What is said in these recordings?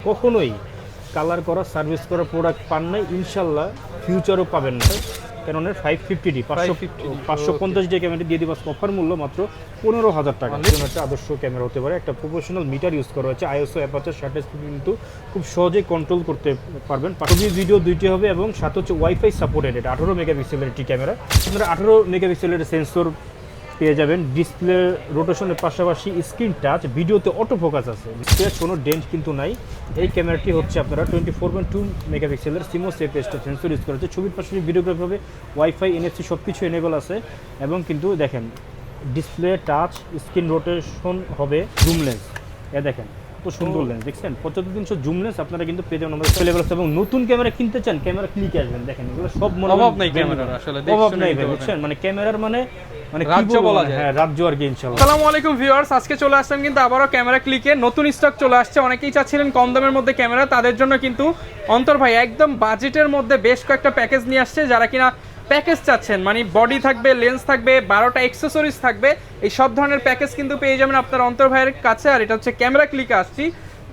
কখনোই কালার করা সার্ভিস করা প্রোডাক্ট পান নাই, ইনশাল্লাহ ফিউচারও পাবেন না। ক্যাননের 550D 550 ডি ক্যামেরা দিয়ে দিব অফার মূল্য মাত্র 15,000 টাকা। একটা আদর্শ ক্যামেরা হতে পারে, একটা প্রফেশনাল মিটার ইউজ করা হচ্ছে, আইএসও অ্যাপারচার শাটার স্পিড কিন্তু খুব সহজেই কন্ট্রোল করতে পারবেন। ছবি ভিডিও দুইটি হবে এবং সাথে হচ্ছে ওয়াইফাই সাপোর্টেড। এটা 18 মেগাপিক্সেলের একটি ক্যামেরা, আপনারা 18 মেগাপিক্সেলের সেন্সর পেয়ে যাবেন। ডিসপ্লে রোটেশনের পাশাপাশি স্ক্রিন টাচ, ভিডিওতে অটো ফোকাস আছে, ডিসপ্লে কোনো ডেন্ট কিন্তু নাই। এই ক্যামেরাটি হচ্ছে আপনারা 24.2 মেগাপিক্সেলের সিমো সেফেস্ট সেন্সর ইউজ করা হচ্ছে। ছবির পাশাপাশি ভিডিওগ্রাফি হবে, ওয়াইফাই এনএফসি সব কিছু এনেবল আছে এবং কিন্তু দেখেন ডিসপ্লে টাচ, স্ক্রিন রোটেশন হবে, জুম লেন্স দেখেন কত সুন্দর লেন্স দেখছেন, 75-300 জুম লেন্স আপনারা কিন্তু পেয়ে যাবেন আমাদের অ্যাভেলেবল আছে। এবং নতুন ক্যামেরা কিনতে চান, ক্যামেরা ক্লিকে আসবেন, দেখেন এগুলো সব মনে অভাব নাই ক্যামেরার, আসলে অভাব নাই ভাই, বুঝছেন মানে ক্যামেরার মানে রাজ্য বলা যায়। হ্যাঁ, রাজ্য আর কি ইনশাআল্লাহ। আসসালামু আলাইকুম ভিউয়ার্স, আজকে চলে আসলাম কিন্তু আবারও ক্যামেরা ক্লিকে নতুন স্টক চলে আসছে। অনেকেই চাচ্ছিলেন কম দামের মধ্যে ক্যামেরা, তাদের জন্য কিন্তু অন্তর ভাই একদম বাজেটের মধ্যে বেশ কয়েকটা প্যাকেজ নিয়ে আসছে। যারা কিনা প্যাকেজ চাচ্ছেন, মানে বডি থাকবে, লেন্স থাকবে, 12টা অ্যাক্সেসরিজ থাকবে, এই সব ধরনের প্যাকেজ কিন্তু পেয়ে যাবেন আপনার অন্তর ভাইয়ের কাছে। আর এটা হচ্ছে ক্যামেরা ক্লিকে আসছি,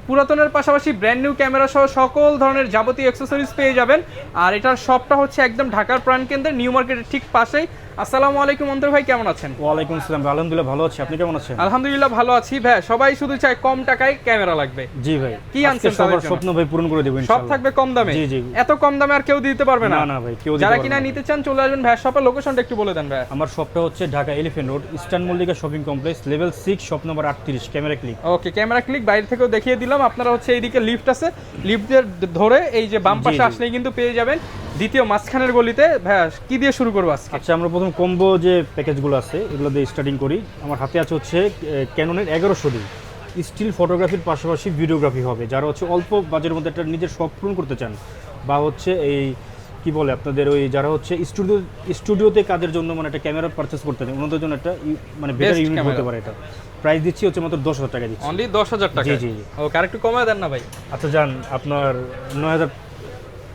পুরাতনের পাশাপাশি ব্র্যান্ড নিউ ক্যামেরা সহ সকল ধরনের যাবতীয় অ্যাক্সেসরিজ পেয়ে যাবেন। আর এটার শপটা হচ্ছে একদম ঢাকার প্রাণকেন্দ্রে নিউ মার্কেটের ঠিক পাশেই। আসসালামু আলাইকুম অন্তর ভাই, কেমন আছেন? ওয়ালাইকুম আসসালাম, আলহামদুলিল্লাহ ভালো আছি, আপনি কেমন আছেন? আলহামদুলিল্লাহ ভালো আছি ভাই। সবাই শুধু চায় কম টাকায় ক্যামেরা লাগবে। জি ভাই, কি আনছেন? সবার স্বপ্ন ভাই পূরণ করে দেব সব ইনশাআল্লাহ। থাকবে কম দামে। জি জি, এত কম দামে আর কেউ দিতে পারবে না। না না ভাই, কেউ দিতে যারা পারবে কিনা না। নিতে চান চলে আসবেন ভাই শপের লোকেশনটা একটু বলে দেন ভাই। আমার শপটা হচ্ছে Dhaka elephant road, eastern Mallika shopping complex, level 6, shop number 38, camera click. Okay, camera click বাইরে থেকেও দেখিয়ে দিলাম। আপনারা হচ্ছে এইদিকে লিফট আছে, লিফটের ধরে এই যে বাম পাশে আসলেই কিন্তু পেয়ে যাবেন দ্বিতীয় মাঝখানের গলিতে। ভাই কি দিয়ে শুরু করবো আজকে? আচ্ছা, আমরা প্রথম কম্বো যে প্যাকেজগুলো আছে এগুলো দিয়ে স্টার্টিং করি। আমার হাতে আছে হচ্ছে ক্যাননের 1100D স্টিল ফটোগ্রাফির পাশাপাশি ভিডিওগ্রাফি হবে। যারা হচ্ছে অল্প বাজেটের মধ্যে একটা নিজের শখ পূরণ করতে চান, বা হচ্ছে এই কি বলে আপনাদের ওই যারা হচ্ছে স্টুডিওতে কাজের জন্য মানে একটা ক্যামেরা পারচেস করতে চান, ওনাদের জন্য একটা মানে বেটার ইউনিট হতে পারে। এটা প্রাইস দিচ্ছি হচ্ছে মাত্র 10,000 টাকা দিচ্ছি। অনলি 10,000 টাকা? জি জি। ওকে, আরেকটু কমায় দেন না ভাই। আচ্ছা যান, আপনার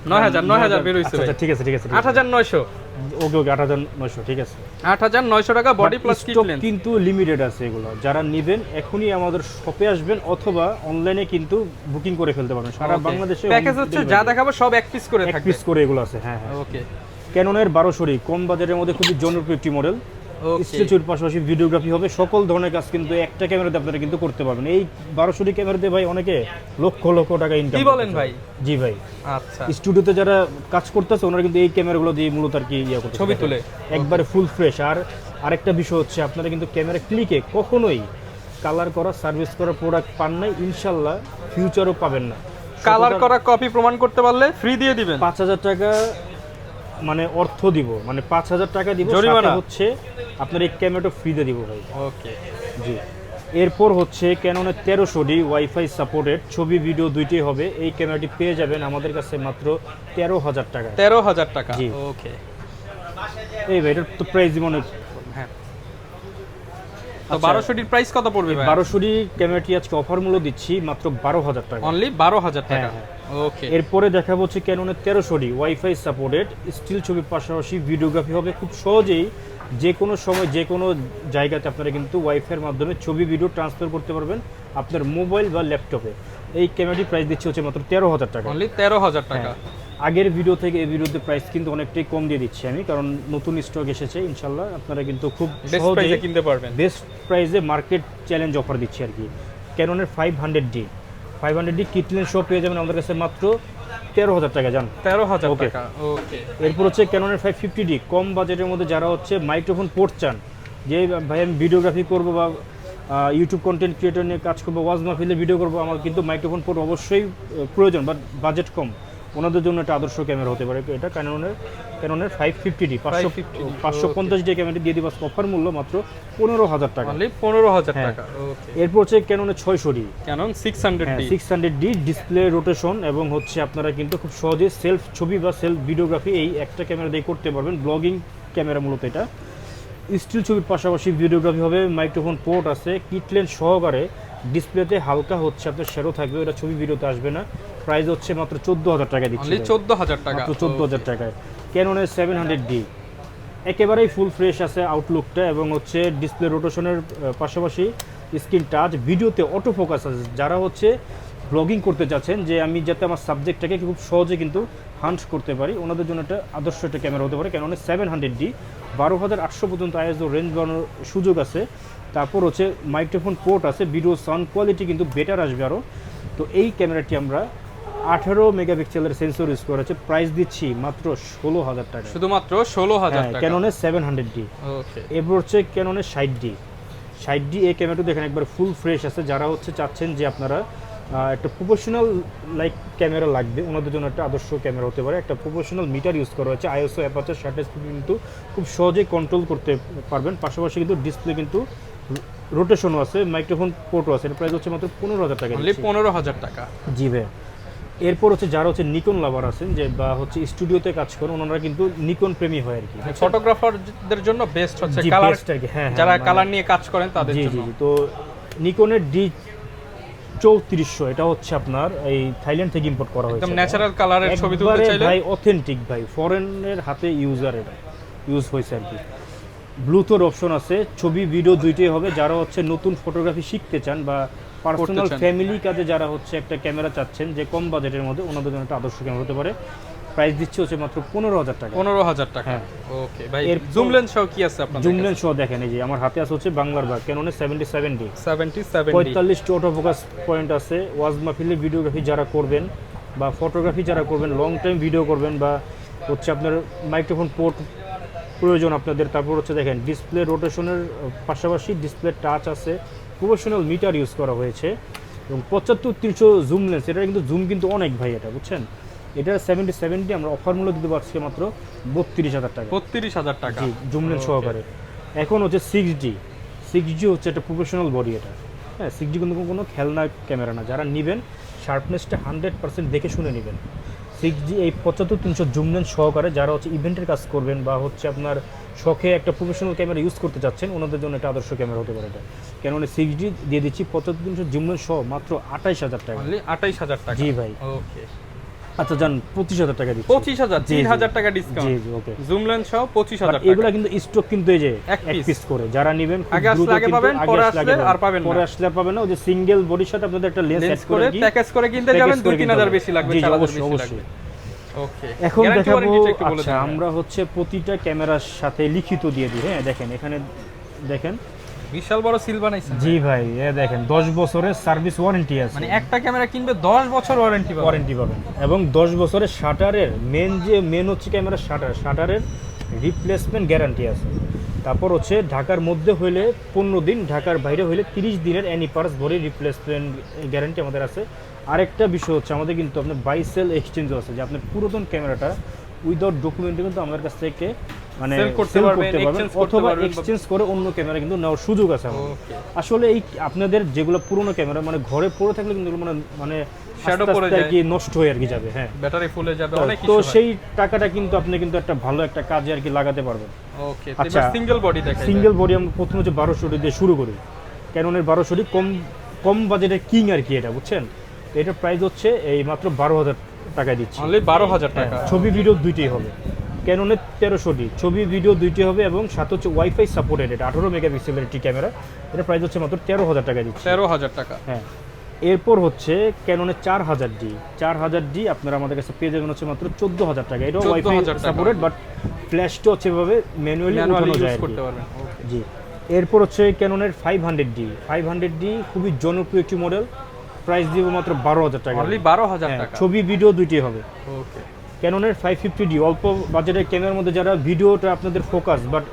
9,000 বের হইছে। আচ্ছা ঠিক আছে ঠিক আছে, 8,900। ওকে ওকে, 8,900 ঠিক আছে। 8,900 টাকা বডি প্লাস কিট লেন্স। কিন্তু লিমিটেড আছে এগুলো, যারা নেবেন এখনই আমাদের শপে আসবেন অথবা অনলাইনে কিন্তু বুকিং করে ফেলতে পারবেন। সারা বাংলাদেশে প্যাকেজ হচ্ছে যা দেখাবো সব এক পিস করে থাকবে। এক পিস করে এগুলো আছে। হ্যাঁ হ্যাঁ। ওকে, ক্যাননের 1200D কম বাজারের মধ্যে খুবই জনপ্রিয় একটি মডেল। স্টিলের পাশাপাশি ভিডিওগ্রাফি হবে, সকল ধরনের কাজ কিন্তু একটা ক্যামেরাতে আপনারা কিন্তু করতে পারবেন। এই 1200D ক্যামেরাতে ভাই অনেকে লক্ষ লক্ষ টাকা ইনকাম। কি বলেন ভাই? জি ভাই। আচ্ছা, স্টুডিওতে যারা কাজ করতেছে ওনারা কিন্তু এই ক্যামেরাগুলো দিয়ে মূলত আর কি করতে ছবি তুলে একবারে ফুল ফ্রেশ। আর আরেকটা বিষয় হচ্ছে আপনারা কিন্তু ক্যামেরা ক্লিকে কখনোই কালার করা সার্ভিস করা প্রোডাক্ট পান নাই, ইনশাল্লাহ ফিউচারও পাবেন না। কালার করা কপি প্রমাণ করতে পারলে ফ্রি দিয়ে দিবেন। 5,000 টাকা মানে অর্থ দিব, মানে 5,000 টাকা দিব, জরিমানা হচ্ছে আপনার এই ক্যামেরাটা ফ্রিতে দিব ভাই। ওকে জি। এরপর হচ্ছে ক্যাননের 1300D ওয়াইফাই সাপোর্টেড, ছবি ভিডিও দুইটাই হবে। এই ক্যামেরাটি পেয়ে যাবেন আমাদের কাছে মাত্র 13,000 টাকা। 13,000 টাকা? জি। ওকে, এই ভাই এটার তো প্রাইস মনে হ্যাঁ। তো 1200 এর প্রাইস কত পড়বে ভাই? 1200D ক্যামেরাটি আজকে অফার মূল্য দিচ্ছি মাত্র 12,000 টাকা। অনলি 12,000 টাকা? হ্যাঁ। ওকে, এরপরে দেখাবো হচ্ছে ক্যাননের 1300D ওয়াইফাই সাপোর্টেড স্টিল ছবির পাশাপাশি ভিডিওগ্রাফি হবে। খুব সহজেই যে কোনো সময় যে কোনো জায়গাতে আপনারা কিন্তু ওয়াইফাইয়ের মাধ্যমে ছবি ভিডিও ট্রান্সফার করতে পারবেন আপনার মোবাইল বা ল্যাপটপে। এই ক্যামেরাটি প্রাইস দিচ্ছে হচ্ছে মাত্র 13,000 টাকা। অনলি 13,000 টাকা? আগের ভিডিও থেকে এই ভিডিওতে প্রাইস কিন্তু অনেকটাই কম দিয়ে দিচ্ছি আমি, কারণ নতুন স্টক এসেছে। ইনশাল্লাহ আপনারা কিন্তু খুব বেস্ট প্রাইসে কিনতে পারবেন। বেস্ট প্রাইসে মার্কেট চ্যালেঞ্জ অফার দিচ্ছি আর কি। ক্যাননের 500D কিট লেন্স সহ পেয়ে যাবেন আমাদের কাছে মাত্র 13,000 টাকা। জান 13,000 টাকা? ওকে। এরপর হচ্ছে ক্যাননের 550D কম বাজেটের মধ্যে যারা হচ্ছে মাইক্রোফোন পোর্ট চান, যে ভাই আমি ভিডিওগ্রাফি করবো বা ইউটিউব কন্টেন্ট ক্রিয়েটর নিয়ে কাজ করবো, ওয়াজ মাহফিলে ভিডিও করবো, আমার কিন্তু মাইক্রোফোন পোর্ট অবশ্যই প্রয়োজন, বাট বাজেট কম, ওনাদের জন্য একটা আদর্শ ক্যামেরা হতে পারে এটা। ক্যাননের 550D 550D ক্যামেরাটি দিয়ে দিব অফার মূল্য মাত্র 15,000 টাকা। অনলি 15,000 টাকা? ওকে। এরপর হচ্ছে ক্যাননের 600D Canon 600D 600D display rotation এবং হচ্ছে আপনারা কিন্তু খুব সহজে সেলফ ছবি বা সেলফ ভিডিওগ্রাফি এই একটা ক্যামেরা দিয়ে করতে পারবেন। ব্লগিং ক্যামেরা মূলত এটা। স্টিল ছবির পাশাপাশি ভিডিওগ্রাফি হবে, মাইক্রোফোন পোর্ট আছে, কিট লেন্স সহকারে। ডিসপ্লেতে হালকা হচ্ছে আপনার শ্যাডো থাকবে, ওটা ছবি ভিডিওতে আসবে না। প্রাইস হচ্ছে মাত্র 14,000 টাকা দিচ্ছি। অনলি 14,000 টাকা? 14,000 টাকায়। ক্যাননের 700D একেবারেই ফুল ফ্রেশ আছে আউটলুকটা এবং হচ্ছে ডিসপ্লে রোটেশনের পাশাপাশি স্ক্রিন টাচ, ভিডিওতে অটো ফোকাস আছে। যারা হচ্ছে ব্লগিং করতে চাচ্ছেন যে আমি যাতে আমার সাবজেক্টটাকে খুব সহজে কিন্তু হান্ট করতে পারি, ওনাদের জন্য একটা আদর্শ একটা ক্যামেরা হতে পারে। কেন 700D 12,800 পর্যন্ত আইএসও রেঞ্জ বাড়ানোর সুযোগ আছে। তারপর হচ্ছে মাইক্রোফোন পোর্ট আছে, ভিডিও সাউন্ড কোয়ালিটি কিন্তু বেটার আসবে আরও। তো এই ক্যামেরাটি আমরা 18 মেগাপিক্সেলের সেন্সর ইউজ করেছে, প্রাইস দিচ্ছি মাত্র 16,000 টাকা, শুধুমাত্র 16,000 টাকা। ক্যাননে 700D। ওকে, এরপর হচ্ছে ক্যাননে 60D। এই ক্যামেরাটা দেখেন একবার ফুল ফ্রেশ আছে। যারা হচ্ছে চাচ্ছেন যে আপনারা একটা প্রফেশনাল লাইক ক্যামেরা লাগবে, ওনাদের জন্য একটা আদর্শ ক্যামেরা হতে পারে। একটা প্রফেশনাল মিটার ইউজ করা হচ্ছে, আইএসও অ্যাপারচার শাটার স্পিড কিন্তু খুব সহজেই কন্ট্রোল করতে পারবেন। পাশাপাশি কিন্তু ডিসপ্লে কিন্তু রোটেশনও আছে, মাইক্রোফোন পোর্টও আছে। এর প্রাইস হচ্ছে মাত্র 15,000 টাকা। 15,000 টাকা। জি ভাই। এরপর হচ্ছে যারা হচ্ছে নিকন লাভার আছেন, যে বা হচ্ছে স্টুডিওতে কাজ করেন, ওনারা কিন্তু নিকন প্রেমী হয় আর কি। ফটোগ্রাফারদের জন্য বেস্ট হচ্ছে জি, কালার, best আর কি। হ্যাঁ, যারা মানে- কালার নিয়ে কাজ করেন তাদের জি জন্য। জি। তো নিকনের D3400, এটা হচ্ছে আপনার এই থাইল্যান্ড থেকে ইম্পোর্ট করা হয়েছে। একদম ন্যাচারাল কালারের ছবি তুলতে একবারে চাইলে ভাই অথেন্টিক ভাই, ফরেনের হাতে ইউজার এটা ইউজ হয়েছে আর কি। ব্লুটুথ অপশন আছে, ছবি ভিডিও দুইটাই হবে। যারা হচ্ছে নতুন ফটোগ্রাফি শিখতে চান বা পার্সোনাল চান। ফ্যামিলি কাজে যারা হচ্ছে একটা ক্যামেরা চাচ্ছেন যে কম বাজেটের মধ্যে, ওনাদের জন্য একটা আদর্শ ক্যামেরা হতে পারে। প্রাইস দিচ্ছে হচ্ছে মাত্র 15,000 টাকা। 15,000 টাকা। হ্যাঁ। ওকে ভাই, এর জুম লেন্স সহ কি আছে আপনাদের? জুম লেন্স সহ দেখেন, এই যে আমার হাতে আছে হচ্ছে বাংলার বাগ ক্যাননে 77D। 77D 45 auto focus point আছে। ওয়াজ মাহফিলে ভিডিওগ্রাফি যারা করবেন বা ফটোগ্রাফি যারা করবেন, লং টাইম ভিডিও করবেন, বা হচ্ছে আপনার মাইক্রোফোন পোর্ট প্রয়োজন আপনাদের। তারপর হচ্ছে দেখেন ডিসপ্লে রোটেশনের পাশাপাশি ডিসপ্লে টাচ আছে, প্রফেশনাল মিটার ইউজ করা হয়েছে এবং 75-300 জুম লেন্স। এটা কিন্তু জুম কিন্তু অনেক ভাই, এটা বুঝছেন। এটা 77D আমরা অফার মূল্য দিতে পারছি মাত্র 32,000 টাকা। 32,000 টাকা। জি, জুম লেন্স সহকারে। এখন হচ্ছে 6G হচ্ছে একটা প্রফেশনাল বডি এটা। হ্যাঁ, 6G কিন্তু কোনো খেলনা ক্যামেরা না। যারা নেবেন শার্পনেসটা 100% দেখে শুনে নেবেন। 6G এই 75-300 জুম লেন্স সহকারে যারা হচ্ছে ইভেন্টের কাজ করবেন বা হচ্ছে আপনার শখে একটা প্রফেশনাল ক্যামেরা ইউজ করতে চাচ্ছেন, ওনাদের জন্য একটা আদর্শ ক্যামেরা হতে পারে এটা। কেন 6G দিয়ে দিচ্ছি 75-300 জুম লেন্স সহ মাত্র 28,000 টাকা। অনলি 28,000 টাকা। জি ভাই। ওকে, আচ্ছা যান 25,000 টাকা দিচ্ছি। 25,000, 3,000 টাকা ডিসকাউন্ট। জি জি, ওকে। জুম লেন্স সহ 25,000 টাকা। এগুলা কিন্তু স্টক কিন্তু এই যে এক এক piece। পিস করে যারা নেবেন খুব আগে আসলে দ্রুত আগে কিন্তু পাবেন, আগে পরে আসলে আসলে আগে আর পাবেন না। পরে আসলে আর পাবেন না। ওই যে সিঙ্গেল বডির সাথে আপনাদের একটা লেন্স লেন্স অ্যাড করে করে প্যাকেজ করে কিনতে যাবেন 2-3,000 বেশি লাগবে, 4,000 বেশি লাগবে। ওকে, এখন Guarantee দেখাবো। warranty টা একটু বলে আচ্ছা, দেন। আমরা হচ্ছে প্রতিটা ক্যামেরার সাথে লিখিত দিয়ে দিই। হ্যাঁ, দেখেন এখানে দেখেন। বিশাল বড় সিল বানাইছেন। জি ভাই, দেখেন 10 বছরের সার্ভিস ওয়ারেন্টি আছে। মানে একটা ক্যামেরা কিনবে 10 বছর ওয়ারেন্টি পাবেন। ওয়ারেন্টি পাবেন এবং 10 বছরের শাটারের মেন হচ্ছে ক্যামেরার শাটারের রিপ্লেসমেন্ট গ্যারান্টি আছে। তারপর হচ্ছে ঢাকার মধ্যে হইলে 15 দিন, ঢাকার বাইরে হইলে 30 দিনের অ্যানি পার্স ভরে রিপ্লেসমেন্ট গ্যারান্টি আমাদের আছে। আরেকটা বিষয় হচ্ছে আমাদের কিন্তু আপনার বাই সেল এক্সচেঞ্জও আছে, যে আপনার পুরাতন ক্যামেরাটা উইদাউট ডকুমেন্টে কিন্তু আমাদের কাছ থেকে মানে Sell করতে sell পারবেন, করতে পারবেন, exchange করতে অথবা পারবেন, এক্সচেঞ্জ করে অন্য ক্যামেরা কিন্তু নেওয়ার সুযোগ আছে আমাদের। ওকে, আসলে এই আপনাদের যেগুলো পুরনো ক্যামেরা মানে ঘরে পড়ে থাকলে কিন্তু এগুলো মানে Shadow আস্তে পড়ে আস্তে আর যায়। কি নষ্ট হয়ে আর কি যাবে। হ্যাঁ, ব্যাটারি ফুলে যাবে, অনেক তো কিছু। সেই টাকাটা কিন্তু আপনি কিন্তু একটা ভালো একটা কাজে আর কি লাগাতে পারবেন। ওকে, আচ্ছা, এবার সিঙ্গেল বডি দেখাই। সিঙ্গেল বডি আমরা প্রথমে হচ্ছে 1200 দিয়ে শুরু করি। ক্যাননের 1200 কম বাজেটের কিং আর কি, এটা বুঝছেন। তো এটার প্রাইস হচ্ছে এই মাত্র 12,000 টাকায় দিচ্ছি। অনলি 12,000 টাকা। হ্যাঁ, ছবি ভিডিও দুইটাই হবে। ক্যাননের 1300 ছবি ভিডিও দুইটাই হবে এবং সাথে হচ্ছে ওয়াইফাই সাপোর্টেড। এটা 18 মেগাপিক্সেলের একটি ক্যামেরা। এটা প্রাইস হচ্ছে মাত্র 13,000 টাকা দিচ্ছি। 13,000 টাকা। হ্যাঁ, এরপর হচ্ছে ক্যাননের 4000D আপনারা আমাদের কাছে পেয়ে যাবেন হচ্ছে মাত্র 14,000 টাকা। এটা ওয়াইফাই 14,000 টাকা। সাপোর্টেড, বাট ফ্ল্যাশটা হচ্ছে এভাবে ম্যানুয়ালি উঠানো ইউজ যায় আর কি। করতে পারবেন। ওকে, জি। এরপর হচ্ছে ক্যাননের 500D খুবই জনপ্রিয় একটি মডেল। প্রাইস দিব মাত্র 12,000 টাকা। অনলি 12,000 হ্যাঁ, টাকা। ছবি ভিডিও দুইটাই হবে। ওকে, ক্যাননের 550D অল্প বাজেটের ক্যামেরার মধ্যে যারা ভিডিওটা আপনাদের ফোকাস বাট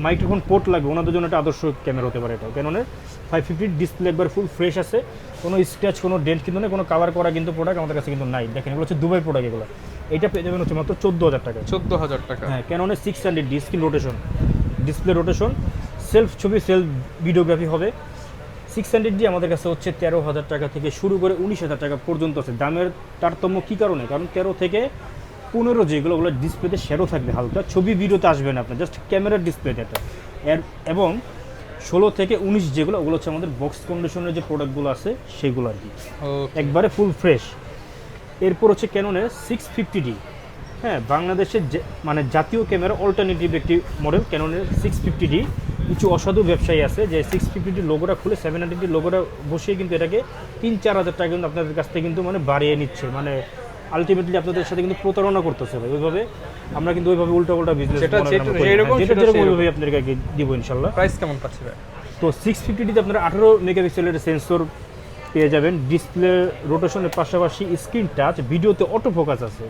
মাইক্রোফোন পোর্ট লাগবে, ওনাদের জন্য একটা আদর্শ ক্যামেরা হতে পারে এটা। ক্যাননের 550 ডিসপ্লে একবার ফুল ফ্রেশ আছে, কোনো স্ক্র্যাচ কোনো ডেন্ট কিন্তু নেই, কোনো কালার করা কিন্তু প্রোডাক্ট আমাদের কাছে কিন্তু নাই। দেখেন এগুলো হচ্ছে দুবাই প্রোডাক্ট। এগুলো এটা পেয়ে যাবেন হচ্ছে মাত্র 14,000 টাকা। 14,000 টাকা। হ্যাঁ, ক্যাননের 600D screen rotation, display rotation, self ছবি সেলফ ভিডিওগ্রাফি হবে। 600D আমাদের কাছে হচ্ছে 13,000 টাকা থেকে শুরু করে 19,000 টাকা পর্যন্ত আছে। দামের তারতম্য কী কারণে? কারণ 13 থেকে 15 যেগুলো ওগুলো ডিসপ্লেতে শ্যাডো থাকবে হালকা, ছবি ভিডিওতে আসবে না আপনার, জাস্ট ক্যামেরার ডিসপ্লেতে এটা। এবং 16 থেকে 19 যেগুলো ওগুলো হচ্ছে আমাদের বক্স কন্ডিশনের যে প্রোডাক্টগুলো আছে সেগুলো আর কি, ওকে, একবারে ফুল ফ্রেশ। এরপর হচ্ছে ক্যাননের 650D। হ্যাঁ, বাংলাদেশের মানে জাতীয় ক্যামেরা অল্টারনেটিভ একটি মডেল ক্যাননের 650D। কিছু অসাধু ব্যবসায়ী আছে যে 650 লোগোটা খুলে 700 লোগোটা বসিয়ে কিন্তু এটাকে 3-4 হাজার টাকা কিন্তু আপনাদের কাছ থেকে কিন্তু মানে বাড়িয়ে নিচ্ছে, মানে আলটিমেটলি আপনাদের সাথে কিন্তু প্রতারণা করতেছে ভাই। ওইভাবে আমরা কিন্তু ওইভাবে উল্টা বিজনেস ওইভাবে আপনাদেরকে দিব ইনশাল্লাহ। প্রাইস কেমন পাচ্ছি ভাই? তো 650 তে আপনারা 18 মেগাপিক্সেলের সেন্সর পেয়ে যাবেন, ডিসপ্লে রোটেশনের পাশাপাশি স্ক্রিন টাচ, ভিডিওতে অটো ফোকাস আছে,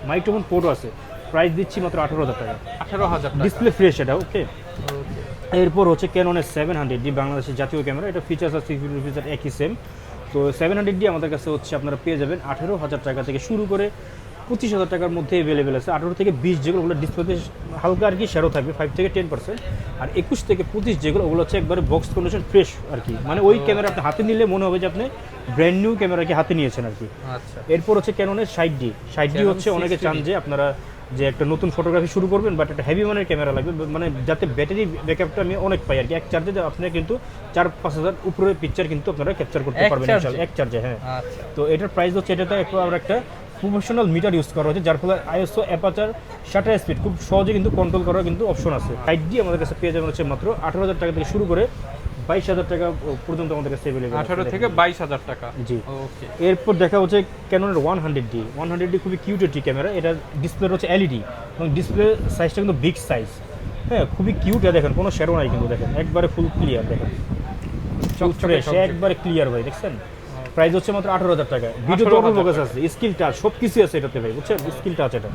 মাইক্রোফোন পোর্টও আছে। প্রাইস দিচ্ছি মাত্র 18,000 টাকা। 18,000 টাকা ডিসপ্লে ফ্রেশ এটা, ওকে। এরপর হচ্ছে ক্যাননের 700D বাংলাদেশের জাতীয় ক্যামেরা, এটা ফিচার্স আর সিকিউরিটি ফিচার একই সেম। তো 700D আমাদের কাছে হচ্ছে আপনারা পেয়ে যাবেন 18,000 টাকা থেকে শুরু করে 25,000 টাকার মধ্যে অ্যাভেলেবেল আছে। 18 থেকে 20 যেগুলো ওগুলো ডিসপ্লেতে হালকা আর কি শেয়ারও থাকবে 5 থেকে 10%, আর 21 থেকে 25 যেগুলো ওগুলো হচ্ছে একবারে বক্স কন্ডিশন ফ্রেশ আর কি, মানে ওই ক্যামেরা আপনি হাতে নিলে মনে হবে যে আপনি ব্র্যান্ড নিউ ক্যামেরাকে হাতে নিয়েছেন আর কি। আচ্ছা, এরপর হচ্ছে ক্যাননের 60D হচ্ছে অনেকে চান যে আপনারা যে একটা নতুন ফটোগ্রাফি শুরু করবেন বাট একটা হেভি মানের ক্যামেরা লাগবে, মানে যাতে ব্যাটারি ব্যাকআপটা আমি অনেক পাই আর কি। এক চার্জে আপনি কিন্তু 4-5 হাজার উপরে পিকচার কিন্তু আপনারা ক্যাপচার করতে পারবেন ইনশাআল্লাহ এক চার্জে, হ্যাঁ। আচ্ছা, তো এটার প্রাইস হচ্ছে এটাতে একটু আমরা একটা প্রফেশনাল মিটার ইউজ করা হচ্ছে, যার ফলে আইএসও অ্যাপারচার শাটার স্পিড খুব সহজে কিন্তু কন্ট্রোল করার কিন্তু অপশন আছে। 60D আমাদের কাছে পেয়ে যাবেন হচ্ছে মাত্র 18,000 টাকা থেকে শুরু করে 22,000 টাকা পর্যন্ত আমাদের কাছে অ্যাভেলেবল। 18 থেকে 22,000 টাকা, জি। ওকে। এরপর দেখা হচ্ছে ক্যাননের 100D খুবই কিউট একটি ক্যামেরা। এটা ডিসপ্লে হচ্ছে এলইডি এবং ডিসপ্লে সাইজটা কিন্তু বিগ সাইজ, হ্যাঁ, খুবই কিউট। দেখেন কোনো শ্যাডো নাই কিন্তু, দেখেন একবারে ফুল ক্লিয়ার, দেখেন ফ্রেশ একবারে ক্লিয়ার ভাই, দেখছেন। প্রাইস হচ্ছে মাত্র 18,000 টাকা। ভিডিও তো ফোকাস আছে, স্ক্রিন টাচ সব কিছু আছে এটাতে ভাই, বুঝছেন, স্ক্রিন টাচ এটা।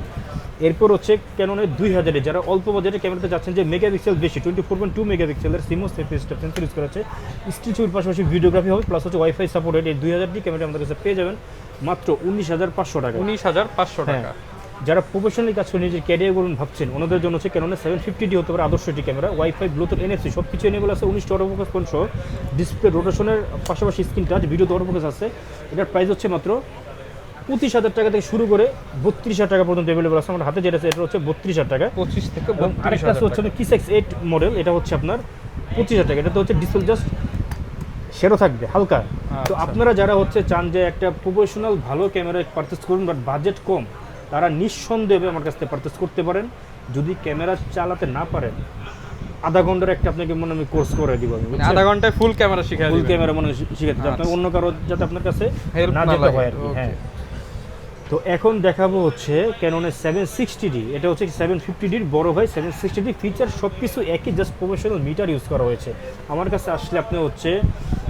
এরপর হচ্ছে ক্যাননের 2000, যারা অল্প বাজেটের ক্যামেরাতে যাচ্ছেন যে মেগাপিক্সেল বেশি 24.2 মেগাপিক্সেলের সিমোস সেন্সর ইউজ করা হচ্ছে, স্টিল ছবির পাশাপাশি ভিডিওগ্রাফি হবে, প্লাস হচ্ছে ওয়াইফাই সাপোর্টেড। এই 2000D ক্যামেরা আমাদের কাছে পেয়ে যাবেন মাত্র 19,500 টাকা। 19,500 টাকা। যারা প্রফেশনালি কাজ করে নিজের ক্যারিয়ার করুন ভাবছেন, ওনাদের জন্য হচ্ছে ক্যাননের 750D হতে পারে আদর্শ একটি ক্যামেরা। ওয়াইফাই, ব্লুটুথ, এনএফসি সব কিছু এনেবল আছে, 19টা অটোফোকাস কোণ সহ, ডিসপ্লে রোটেশনের পাশাপাশি স্ক্রিন টাচ, ভিডিওতে অটোফোকাস আছে। এটার প্রাইস হচ্ছে মাত্র 25,000 টাকা থেকে শুরু করে 32,000 টাকা পর্যন্ত অ্যাভেলেবল আছে। আমার হাতে যেটা আছে এটা হচ্ছে 32,000 টাকা। 25 থেকে আরেকটা 32,000 হচ্ছে কিসেক্স 8 মডেল, এটা হচ্ছে আপনার 25,000 টাকা। এটা তো হচ্ছে ডিসপ্লে জাস্ট শেরও থাকবে হালকা। তো আপনারা যারা হচ্ছে চান যে একটা প্রফেশনাল ভালো ক্যামেরা পারচেস করুন বাট বাজেট কম, তারা নিঃসন্দেহে আমার কাছ থেকে পারচেস করতে পারেন। যদি ক্যামেরা চালাতে না পারেন, আধা ঘন্টার একটা আপনাকে মনে আমি কোর্স করে দিব, আমি আধা ঘন্টায় ফুল ক্যামেরা শিখিয়ে দিবেন, ফুল ক্যামেরা মনে শিখাতে যাতে অন্য কারো যাতে আপনার কাছে হেল্প না না যেতে লাগে, হয় আর কি, হ্যাঁ। তো এখন দেখাবো হচ্ছে ক্যাননের 760D, এটা হচ্ছে 750Dর বড় ভাই। 760D ফিচার সব কিছু একই, জাস্ট প্রফেশনাল মিটার ইউজ করা হয়েছে। আমার কাছে আসলে আপনি হচ্ছে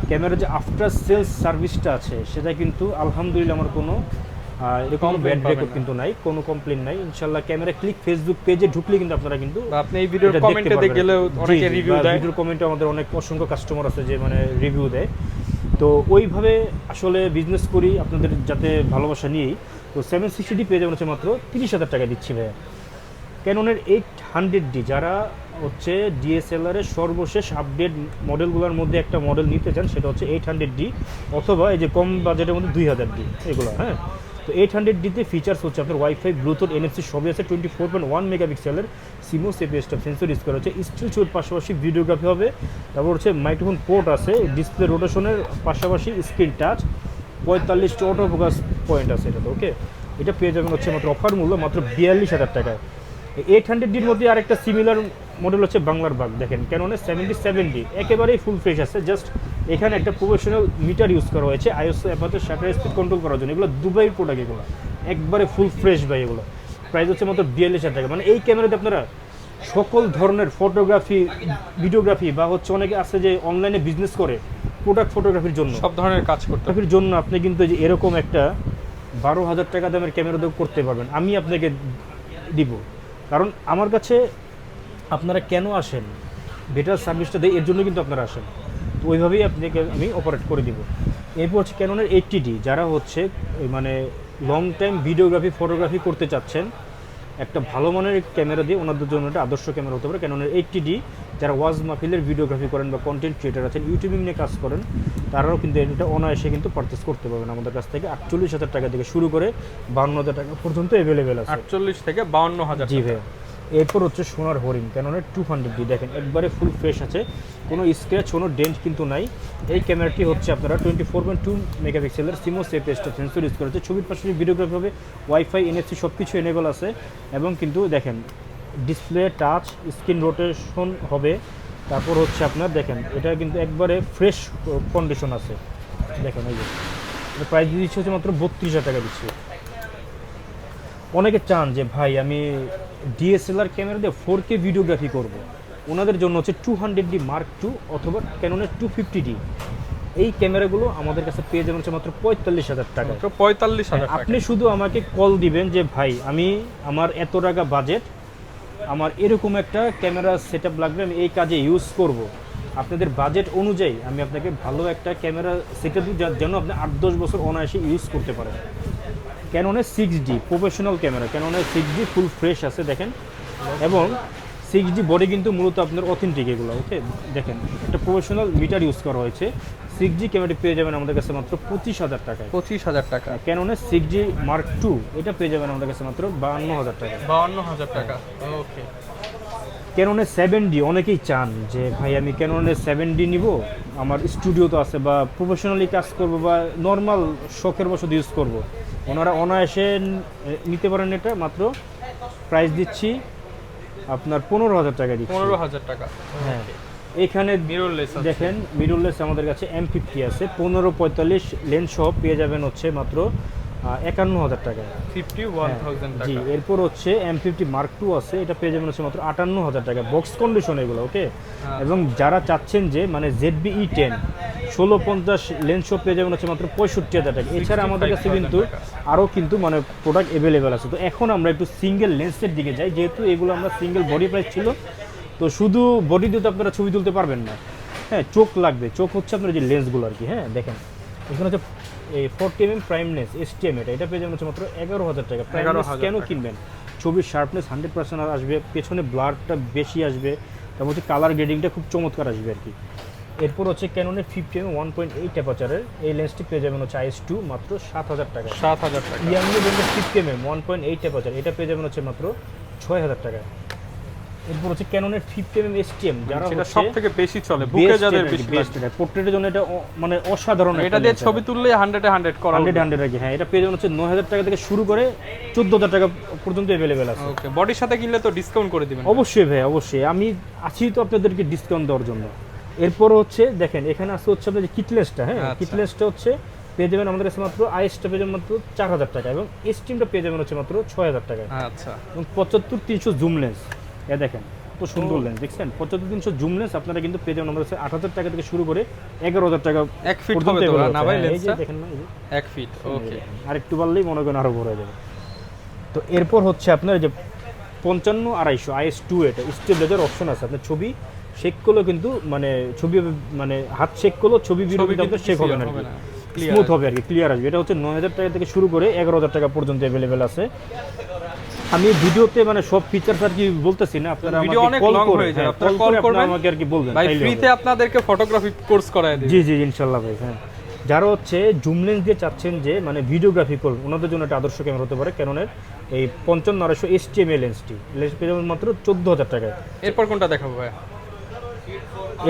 ক্যামেরার যে আফটার সেলস সার্ভিসটা আছে সেটা কিন্তু আলহামদুলিল্লাহ আমার কোনো এরকম ব্যাড রেকর্ড কিন্তু নাই, কোনো কমপ্লেন নাই ইনশাআল্লাহ। ক্যামেরা ক্লিক ফেসবুক পেজে ঢুকলে কিন্তু আপনারা কিন্তু আপনি এই ভিডিওর কমেন্টে গেলেও অনেকে রিভিউ দেয়, ভিডিওর কমেন্টে আমাদের অনেক অসংখ্য কাস্টমার আছে যে মানে রিভিউ দেয়। তো ওইভাবে আসলে বিজনেস করি আপনাদের যাতে ভালোবাসা নিয়েই। তো 760D পেয়ে যাবেন হচ্ছে মাত্র 30,000 টাকা দিচ্ছি ভাইয়া। ক্যাননের 800D, যারা হচ্ছে ডিএসএলআরের সর্বশেষ আপডেট মডেলগুলোর মধ্যে একটা মডেল নিতে চান, সেটা হচ্ছে 800D, অথবা এই যে কম বাজেটের মধ্যে 2000D এগুলো, হ্যাঁ। তো 800Dতে ফিচার্স হচ্ছে আপনার ওয়াইফাই, ব্লুটুথ, এনএফসি সবই আছে। 24.1 মেগাপিক্সেলের সিমোস এপিএস সেন্সর ইউজ করা হচ্ছে, স্টিল ছবির পাশাপাশি ভিডিওগ্রাফি হবে। তারপর হচ্ছে মাইক্রোফোন পোর্ট আছে, ডিসপ্লে রোটেশনের পাশাপাশি স্ক্রিন টাচ, 45টা অটো ফোকাস পয়েন্ট আছে এটাতে, ওকে। এটা পেয়ে যাবেন হচ্ছে মাত্র অফার মূল্য মাত্র 42,000 টাকায়। 800Dর মধ্যে আরেকটা সিমিলার মডেল হচ্ছে বাংলার বাগ, দেখেন ক্যাননের 77D, একেবারেই ফুল ফ্রেশ আছে। জাস্ট এখানে একটা প্রফেশনাল মিটার ইউজ করা হয়েছে ISO aperture shutter speed control করার জন্য। এগুলো দুবাইয়ের প্রোডাক্ট, এগুলো একবারে ফুল ফ্রেশ ভাই। এগুলো প্রাইস হচ্ছে মাত্র 42,000 টাকা। মানে এই ক্যামেরাতে আপনারা সকল ধরনের ফটোগ্রাফি, ভিডিওগ্রাফি বা হচ্ছে অনেকে আছে যে অনলাইনে বিজনেস করে প্রোডাক্ট ফটোগ্রাফির জন্য, সব ধরনের কাজ ফটোগ্রাফির জন্য আপনি কিন্তু যে এরকম একটা 12,000 টাকা দামের ক্যামেরা দিয়ে করতে পারবেন। আমি আপনাকে দিব, কারণ আমার কাছে আপনারা কেন আসেন, বেটার সার্ভিসটা দেয়, এর জন্য কিন্তু আপনারা আসেন। তো ওইভাবেই আপনাকে আমি অপারেট করে দিব। এরপর হচ্ছে ক্যাননের 80D, যারা হচ্ছে মানে লং টাইম ভিডিওগ্রাফি, ফটোগ্রাফি করতে চাচ্ছেন একটা ভালো মানের ক্যামেরা দিয়ে, ওনাদের জন্য একটা আদর্শ ক্যামেরা হতে পারে ক্যাননের 80D। যারা ওয়াজ মাহফিলের ভিডিওগ্রাফি করেন বা কন্টেন্ট ক্রিয়েটার আছেন, ইউটিউবিং নিয়ে কাজ করেন, তারাও কিন্তু এটা অনায়াসে কিন্তু পারচেস করতে পারবেন আমাদের কাছ থেকে। 48,000 টাকা থেকে শুরু করে 52,000 টাকা পর্যন্ত অ্যাভেলেবেল আছে। 48 থেকে 52,000। জি ভাই। এরপর হচ্ছে সোনার হরিণ ক্যাননের 200D, দেখেন একবারে ফুল ফ্রেশ আছে, কোনো স্ক্র্যাচ, কোনো ডেন্ট কিন্তু নাই। এই ক্যামেরাটি হচ্ছে আপনারা 24.2 মেগাপিক্সেলের সিমোস এপিএস সেন্সর ইউজ করেছে। ছবির পাশাপাশি ভিডিওগ্রাফি হবে, ওয়াইফাই, এনএফসি সব কিছু এনেবল আছে। এবং কিন্তু দেখেন ডিসপ্লে টাচ, স্ক্রিন রোটেশন হবে, তারপর হচ্ছে আপনার দেখেন এটা কিন্তু একবারে ফ্রেশ কন্ডিশন আছে, দেখেন এই যে এটা প্রাইস দিয়ে দিচ্ছি হচ্ছে মাত্র 32,000 টাকা দিচ্ছি। অনেকে চান যে ভাই আমি ডিএসএলআর ক্যামেরা দিয়ে 4K ভিডিওগ্রাফি করব, ওনাদের জন্য হচ্ছে 200D Mark II অথবা ক্যাননের 250D, এই ক্যামেরাগুলো আমাদের কাছে পেয়ে যাবেন হচ্ছে মাত্র 45,000 টাকা। 45,000 টাকা। আপনি শুধু আমাকে কল দিবেন যে ভাই আমি আমার এত টাকা বাজেট, আমার এরকম একটা ক্যামেরা সেটআপ লাগবে, আমি এই কাজে ইউজ করব, আপনাদের বাজেট অনুযায়ী আমি আপনাকে ভালো একটা ক্যামেরা সেটআপ দিই যেন আপনি 8-10 বছর অনায়াসে ইউজ করতে পারেন। ক্যাননের 6D প্রফেশনাল ক্যামেরা, ক্যাননের 6D ফুল ফ্রেশ আছে দেখেন, এবং 6D বডি কিন্তু মূলত আপনার অথেন্টিক এগুলো, ওকে দেখেন একটা প্রফেশনাল মিটার ইউজ করা হয়েছে। 6D ক্যামেরাটি পেয়ে যাবেন আমাদের কাছে মাত্র 25,000 টাকায়। 25,000 টাকা। ক্যাননের 6D Mark II এটা পেয়ে যাবেন আমাদের কাছে মাত্র 52,000 টাকা। 52,000 টাকা, ওকে। ক্যাননের 7D অনেকেই চান যে ভাই আমি ক্যাননের 7D নিব, আমার স্টুডিও তো আছে বা প্রফেশনালি কাজ করব বা নর্মাল শখের বশত ইউজ করব, ওনারা অনায়াসে নিতে পারেন। এটা মাত্র প্রাইস দিচ্ছি আপনার 15,000 টাকা দিচ্ছি। 15,000 টাকা, হ্যাঁ। এখানে মিররলেস দেখেন মিররলেস আমাদের কাছে M50 আছে 15-45 লেন্স সহ পেয়ে যাবেন হচ্ছে মাত্র 51,000 টাকায়। 51,000 টাকা। জি, এরপর হচ্ছে M50 Mark II আছে, এটা পেয়ে যাবেন হচ্ছে মাত্র 58,000 টাকা, বক্স কন্ডিশন এগুলো, ওকে। এবং যারা চাচ্ছেন যে মানে ZB-E10 16-50 লেন্স সহ পেয়ে যাবেন হচ্ছে মাত্র 65,000 টাকা। এছাড়া আমাদের কাছে কিন্তু আরও কিন্তু মানে প্রোডাক্ট অ্যাভেলেবেল আছে। তো এখন আমরা একটু সিঙ্গেল লেন্সের দিকে যাই, যেহেতু এগুলো আমরা সিঙ্গেল বডি প্রাইস ছিল, তো শুধু বডি দিয়ে তো আপনারা ছবি তুলতে পারবেন না, হ্যাঁ চোখ লাগবে। চোখ হচ্ছে আপনার যে লেন্সগুলো আর কি, হ্যাঁ দেখেন এখানে হচ্ছে এই 40mm প্রাইমনেস STM, এটা পেয়ে যাবেন হচ্ছে মাত্র 11,000 টাকা। প্রাইমনেস কেন কিনবেন? ছবির শার্পনেস 100% আসবে, পেছনে ব্লারটা বেশি আসবে, তারপর হচ্ছে কালার গ্রেডিংটা খুব চমৎকার আসবে আর কি। এরপর হচ্ছে ক্যাননের 50mm 1.8 অ্যাপারচারের এই লেন্সটি পেয়ে যাবেন হচ্ছে IS2 মাত্র 7,000 টাকা। 7,000 টাকা। ইয়াংলি ব্র্যান্ডের 50mm 1.8 অ্যাপারচার এটা পেয়ে যাবেন হচ্ছে মাত্র 6,000 টাকা। এরপর হচ্ছে ক্যাননের 50mm STM, যারা সেটা সবথেকে বেশি চলে, বুকে যাদের বেশি বেস্ট, এটা পোর্ট্রেটের জন্য এটা মানে অসাধারণ। এটা দিয়ে ছবি তুললে 100-এ 100 করা 100 আর কি, হ্যাঁ। এটা পেয়ে যাবেন হচ্ছে 9,000 টাকা থেকে শুরু করে 14,000 টাকা পর্যন্ত অ্যাভেলেবেল আছে। ওকে, বডির সাথে কিনলে তো ডিসকাউন্ট করে দিবেন? অবশ্যই ভাই, অবশ্যই, আমি আছি তো আপনাদেরকে ডিসকাউন্ট দেওয়ার জন্য। এরপর হচ্ছে দেখেন এখানে আছে হচ্ছে আপনাদের কিট লেন্সটা, হ্যাঁ কিট লেন্সটা হচ্ছে পেয়ে যাবেন আমাদের কাছে মাত্র IS-টা পেয়ে যাবেন মাত্র 4,000 টাকা, এবং STM-টা পেয়ে যাবেন হচ্ছে মাত্র 6,000 টাকা। আচ্ছা, এবং 75-300 জুম লেন্স, এ দেখেন কত সুন্দর লেন্স, দেখছেন 75-300 জুম লেন্স আপনারা কিন্তু পেয়ে যাবেন আমাদের কাছে 8,000 টাকা থেকে শুরু করে 11,000 টাকা। 1 ফিট হবে তো না ভাই এই যে লেন্সটা? দেখেন না, এই যে 1 ফিট, ওকে। আর একটু বাড়লেই মনে করেন আরো বড় হয়ে যাবে। তো এরপর হচ্ছে আপনার যে 55-250 IS2, এটা স্টেবিলাইজার অপশন আছে, আপনার ছবি শেক করলেও কিন্তু মানে ছবি মানে হাত শেক করলেও ছবি আপনার শেক হবে না, স্মুথ হবে আর কি, ক্লিয়ার আসবে। এটা হচ্ছে 9,000 টাকা থেকে শুরু করে 11,000 টাকা পর্যন্ত অ্যাভেলেবেল আছে। আমি ভিডিওতে মানে সব ফিচারস আর কি বলতেছি না, আপনারা ভিডিও অনেক লং হয়ে যায়, আপনারা কল করবেন আমাকে আর কি বলবেন ভাই, ফ্রিতে আপনাদেরকে ফটোগ্রাফি কোর্স করায় দেব। জি জি ইনশাআল্লাহ ভাই, হ্যাঁ। যারা হচ্ছে জুম লেন্স দিয়ে চাচ্ছেন যে মানে ভিডিওগ্রাফি করবেন, ওনাদের জন্য একটা আদর্শ ক্যামেরা হতে পারে ক্যাননের এই 55-250 STM লেন্সটি। লেন্স পেয়ে যাবেন মাত্র 14,000 টাকায়। এরপর কোনটা দেখাবো ভাই?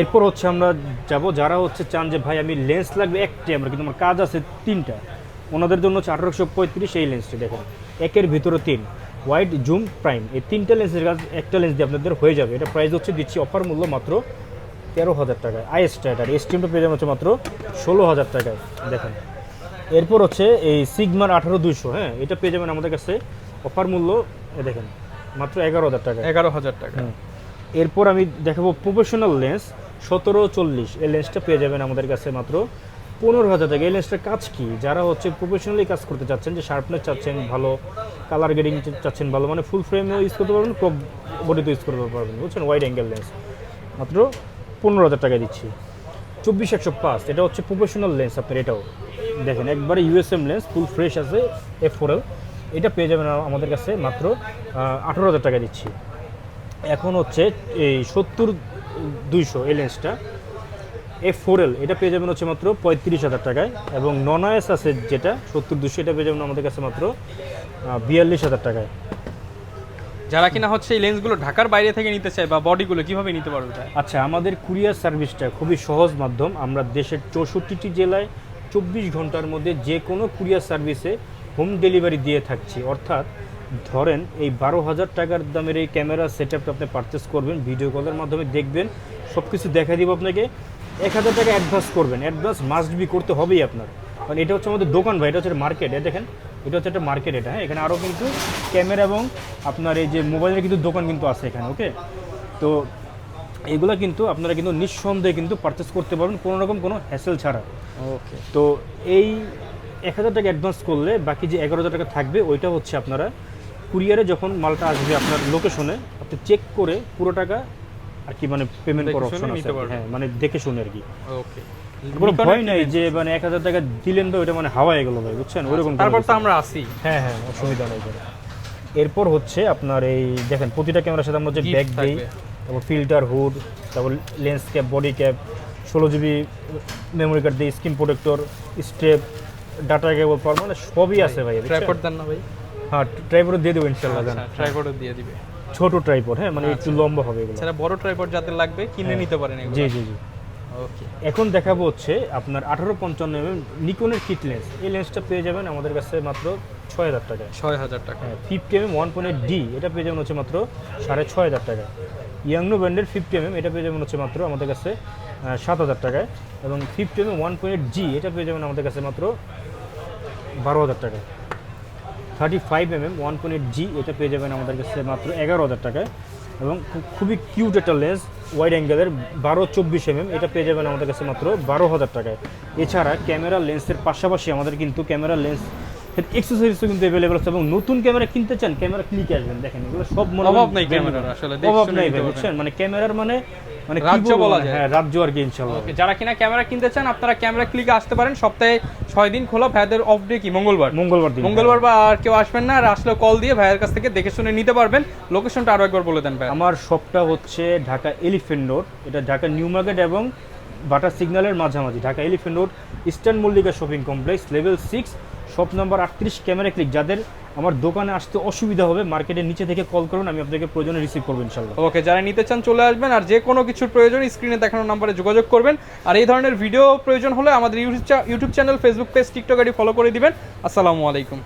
এরপর হচ্ছে আমরা যাব যারা হচ্ছে চান যে ভাই আমি লেন্স লাগবে একটি, আমরা কিন্তু আমার কাজ আছে 3টা, ওনাদের জন্য হচ্ছে 1835 এই লেন্সটি। দেখেন একের ভিতরে 3 ওয়াইড জুম প্রাইম, এই 3টা লেন্সের কাজ একটা লেন্স দিয়ে আপনাদের হয়ে যাবে। এটা প্রাইস হচ্ছে দিচ্ছি অফার মূল্য মাত্র 13,000 টাকায়। IS-টা আর STM-টা পেয়ে যাবেন হচ্ছে মাত্র 16,000 টাকায়। দেখেন এরপর হচ্ছে এই সিগমার 18-200, হ্যাঁ এটা পেয়ে যাবেন আমাদের কাছে অফার মূল্য, দেখেন মাত্র 11,000 টাকা। 11,000 টাকা। এরপর আমি দেখাবো প্রফেশনাল লেন্স 17-40, এই লেন্সটা পেয়ে যাবেন আমাদের কাছে মাত্র 15,000 টাকা। এই লেন্সটার কাজ কি? যারা হচ্ছে প্রফেশনালি কাজ করতে চাচ্ছেন, যে শার্পনেস চাচ্ছেন ভালো, কালার গ্রেডিং চাচ্ছেন ভালো, মানে ফুল ফ্রেমেও ইউজ করতে পারবেন, ক্রপ বডিতে ইউজ করতে পারবেন, বুঝছেন, ওয়াইড অ্যাঙ্গেল লেন্স মাত্র 15,000 টাকা দিচ্ছি। 24-105, এটা হচ্ছে প্রফেশনাল লেন্স আপনার, এটাও দেখেন একবারে USM লেন্স, ফুল ফ্রেশ আছে, F4L, এটা পেয়ে যাবেন আমাদের কাছে মাত্র 18,000 টাকা দিচ্ছি। এখন হচ্ছে এই 70-200 এই লেন্সটা F4L, এটা পেয়ে যাবেন হচ্ছে মাত্র 35,000 টাকায়, এবং নন IS আছে যেটা 70-200, এটা পেয়ে যাবেন আমাদের কাছে মাত্র 42,000 টাকায়। যারা কিনা হচ্ছে এই লেন্সগুলো ঢাকার বাইরে থেকে নিতে চায় বা বডিগুলো কিভাবে নিতে পারবে? আচ্ছা, আমাদের কুরিয়ার সার্ভিসটা খুবই সহজ মাধ্যম, আমরা দেশের 64টি জেলায় 24 ঘন্টার মধ্যে যে কোনো কুরিয়ার সার্ভিসে হোম ডেলিভারি দিয়ে থাকছি। অর্থাৎ ধরেন এই 12,000 টাকার দামের এই ক্যামেরা সেট আপটা আপনি পারচেস করবেন, ভিডিও কলের মাধ্যমে দেখবেন, সব কিছু দেখা দিব আপনাকে। 1,000 টাকা অ্যাডভান্স করবেন, অ্যাডভান্স মাস্ট বি করতে হবেই আপনার, কারণ এটা হচ্ছে আমাদের দোকান ভাই, এটা হচ্ছে মার্কেট। এটা দেখেন, এটা হচ্ছে একটা মার্কেট এটা, হ্যাঁ। এখানে আরও কিন্তু ক্যামেরা এবং আপনার এই যে মোবাইলের কিন্তু দোকান কিন্তু আছে এখানে, ওকে। তো এগুলো কিন্তু আপনারা কিন্তু নিঃসন্দেহে কিন্তু পারচেস করতে পারবেন কোনো রকম কোনো হ্যাসেল ছাড়া। ওকে, তো এই 1,000 টাকা অ্যাডভান্স করলে বাকি যে 11,000 টাকা থাকবে ওইটা হচ্ছে আপনারা কুরিয়ারে যখন মালটা আসবে আপনার লোকেশনে, আপনি চেক করে পুরো টাকা আর কি মানে পেমেন্ট করার অপশন আছে, হ্যাঁ, মানে দেখে শুনে আর কি। ওকে, কোনো ভয় নাই যে মানে 1,000 টাকা দিলেন তো ওইটা মানে হাওয়ায় গেল ভাই, বুঝছেন, ওইরকম কোনো তারপর তো কিছু না। আমরা আসি। হ্যাঁ হ্যাঁ, অসুবিধা নেই কোনো। এরপর হচ্ছে আপনার এই দেখেন প্রতিটা ক্যামেরার সাথে আমরা যে Gift ব্যাগ দিই, থাকবে। তারপর ফিল্টার, হুড, তারপর lens cap, body cap, 16 GB memory card দিই, screen protector, strap, data cable, power, মানে সবই আছে ভাই। ট্রাইপড দেন না ভাই? হ্যাঁ, ট্রাইপড দিয়ে দেবো ইনশাআল্লাহ। আচ্ছা, ট্রাইপডও দিয়ে দিবে। ছোট ট্রাইপড, হ্যাঁ, মানে একটু লম্বা হবে এগুলো। সেটা বড় ট্রাইপড যাদের লাগবে কিনে নিতে পারেন এগুলো। জি জি জি। ওকে, এখন দেখাবো হচ্ছে আপনার 1855 নিকনের কিট লেন্স। এই লেন্সটা পেয়ে যাবেন আমাদের কাছে মাত্র 6,000 টাকায়। 6,000 টাকা। হ্যাঁ, 50mm 1.8D এটা পেয়ে যাবেন হচ্ছে মাত্র 6,500 টাকা। ইয়াংনো ব্র্যান্ডের 50mm এটা পেয়ে যাবেন হচ্ছে মাত্র আমাদের কাছে 7,000 টাকায়। এবং 50mm 1.8G এটা পেয়ে যাবেন আমাদের কাছে মাত্র 12,000 টাকায়। 35mm 1.8G এটা পেয়ে যাবেন আমাদের কাছে মাত্র 11,000 টাকায়। এবং খুবই কিউট একটা লেন্স ওয়াইড অ্যাঙ্গেলের 12-24mm এটা পেয়ে যাবেন আমাদের কাছে মাত্র 12,000 টাকায়। এছাড়া ক্যামেরা লেন্সের পাশাপাশি আমাদের কিন্তু ক্যামেরা লেন্স এক্সেসরিজও কিন্তু অ্যাভেলেবল আছে। এবং নতুন ক্যামেরা কিনতে চান, ক্যামেরা ক্লিকে আসবেন, দেখেন এগুলো সব মনে অভাব নেই ক্যামেরার, আসলে অভাব নেই ভাই, বুঝছেন, মানে ক্যামেরার মানে মানে কি রাজ্য বলবো, বলা মানে যায়। হ্যাঁ, রাজ্য আর কি ইনশাআল্লাহ। ওকে, যারা কিনা ক্যামেরা কিনতে চান আপনারা ক্যামেরা ক্লিকে আসতে পারেন। সপ্তাহে 6 দিন খোলা। ভাইদের অফ ডে কি মঙ্গলবার? মঙ্গলবার দিন। মঙ্গলবার বা আর কেউ আসবেন না, আর আসলে কল দিয়ে ভাইয়ের কাছ থেকে দেখে শুনে নিতে পারবেন। লোকেশনটা আরো একবার বলে দেন ভাই। আমার শপটা হচ্ছে ঢাকা এলিফ্যান্ট রোড, এটা ঢাকা নিউ মার্কেট এবং বাটার সিগন্যালের মাঝামাঝি, Dhaka elephant road, eastern Mallika shopping complex, level 6, shop number 38, camera click. যাদের আমার দোকানে আসতে অসুবিধা হবে মার্কেটের নিচে থেকে কল করুন, আমি আপনাকে প্রয়োজনে রিসিভ করবো ইনশাল্লাহ। ওকে, যারা নিতে চান চলে আসবেন, আর যে কোনো কিছুর প্রয়োজন স্ক্রিনে দেখানো নাম্বারে যোগাযোগ করবেন। আর এই ধরনের ভিডিও প্রয়োজন হলে আমাদের YouTube channel, Facebook page, TikTok ID follow করে দিবেন। আসসালামু আলাইকুম।